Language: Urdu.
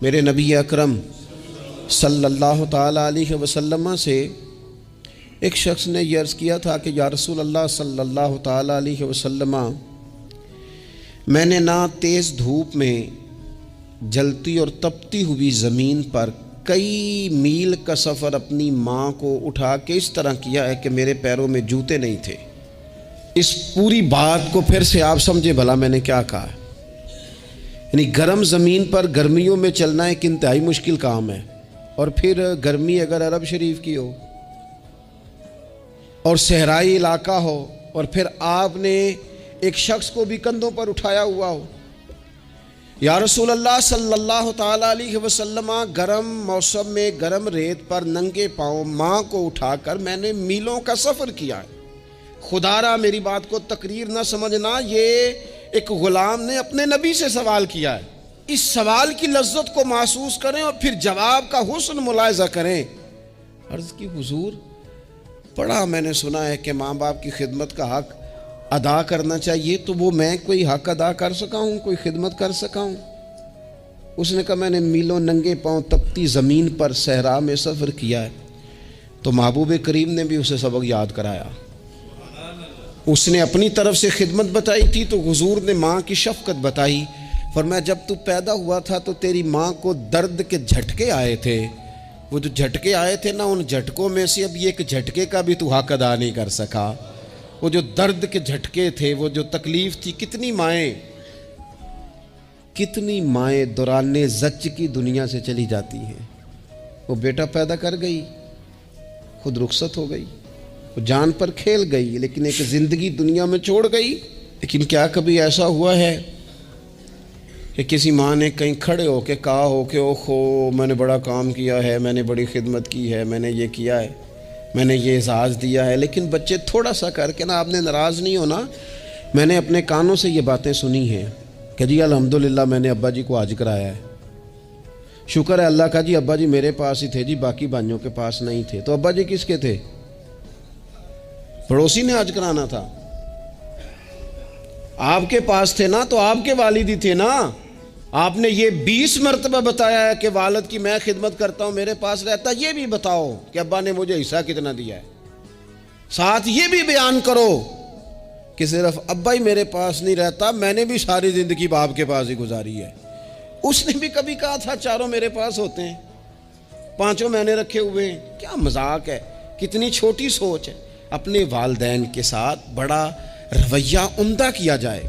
میرے نبی اکرم صلی اللہ تعالیٰ علیہ وسلم سے ایک شخص نے یہ عرض کیا تھا کہ یا رسول اللہ صلی اللہ تعالیٰ علیہ وسلم، میں نے نہ تیز دھوپ میں جلتی اور تپتی ہوئی زمین پر کئی میل کا سفر اپنی ماں کو اٹھا کے اس طرح کیا ہے کہ میرے پیروں میں جوتے نہیں تھے۔ اس پوری بات کو پھر سے آپ سمجھے بھلا میں نے کیا کہا ہے۔ یعنی گرم زمین پر گرمیوں میں چلنا ایک انتہائی مشکل کام ہے، اور پھر گرمی اگر عرب شریف کی ہو اور صحرائی علاقہ ہو، اور پھر آپ نے ایک شخص کو بھی کندھوں پر اٹھایا ہوا ہو۔ یا رسول اللہ صلی اللہ تعالیٰ علیہ وسلم، گرم موسم میں گرم ریت پر ننگے پاؤں ماں کو اٹھا کر میں نے میلوں کا سفر کیا ہے۔ خدا را میری بات کو تقریر نہ سمجھنا، یہ ایک غلام نے اپنے نبی سے سوال کیا ہے۔ اس سوال کی لذت کو محسوس کریں اور پھر جواب کا حسن ملاحظہ کریں۔ عرض کی حضور، بڑا میں نے سنا ہے کہ ماں باپ کی خدمت کا حق ادا کرنا چاہیے، تو وہ میں کوئی حق ادا کر سکا ہوں، کوئی خدمت کر سکا ہوں؟ اس نے کہا میں نے میلوں ننگے پاؤں تپتی زمین پر صحرا میں سفر کیا ہے۔ تو محبوب کریم نے بھی اسے سبق یاد کرایا۔ اس نے اپنی طرف سے خدمت بتائی تھی تو حضور نے ماں کی شفقت بتائی۔ فرمایا جب تو پیدا ہوا تھا تو تیری ماں کو درد کے جھٹکے آئے تھے، وہ جو جھٹکے آئے تھے نا، ان جھٹکوں میں سے اب یہ ایک جھٹکے کا بھی تو حق ادا نہیں کر سکا۔ وہ جو درد کے جھٹکے تھے، وہ جو تکلیف تھی، کتنی مائیں دوران زچ کی دنیا سے چلی جاتی ہیں۔ وہ بیٹا پیدا کر گئی، خود رخصت ہو گئی، وہ جان پر کھیل گئی، لیکن ایک زندگی دنیا میں چھوڑ گئی۔ لیکن کیا کبھی ایسا ہوا ہے کہ کسی ماں نے کہیں کھڑے ہو کے کہا ہو کہ اوہو میں نے بڑا کام کیا ہے، میں نے بڑی خدمت کی ہے، میں نے یہ کیا ہے، میں نے یہ اعزاز دیا ہے، لیکن بچے تھوڑا سا کر کے نا، آپ نے ناراض نہیں ہونا، میں نے اپنے کانوں سے یہ باتیں سنی ہیں کہ جی الحمدللہ میں نے ابا جی کو حج کرایا ہے، شکر ہے اللہ کا جی، ابا جی میرے پاس ہی تھے جی، باقی بھائیوں کے پاس نہیں تھے۔ تو ابا جی کس کے تھے؟ پڑوسی نے حج کرانا تھا، آپ کے پاس تھے نا، تو آپ کے والد ہی تھے نا۔ آپ نے یہ 20 مرتبہ بتایا ہے کہ والد کی میں خدمت کرتا ہوں، میرے پاس رہتا، یہ بھی بتاؤ کہ ابا نے مجھے حصہ کتنا دیا ہے۔ ساتھ یہ بھی بیان کرو کہ صرف ابا ہی میرے پاس نہیں رہتا، میں نے بھی ساری زندگی باپ کے پاس ہی گزاری ہے۔ اس نے بھی کبھی کہا تھا چاروں میرے پاس ہوتے ہیں، پانچوں میں نے رکھے ہوئے ہیں۔ کیا مذاق ہے، کتنی چھوٹی سوچ ہے۔ اپنے والدین کے ساتھ بڑا رویہ عمدہ کیا جائے۔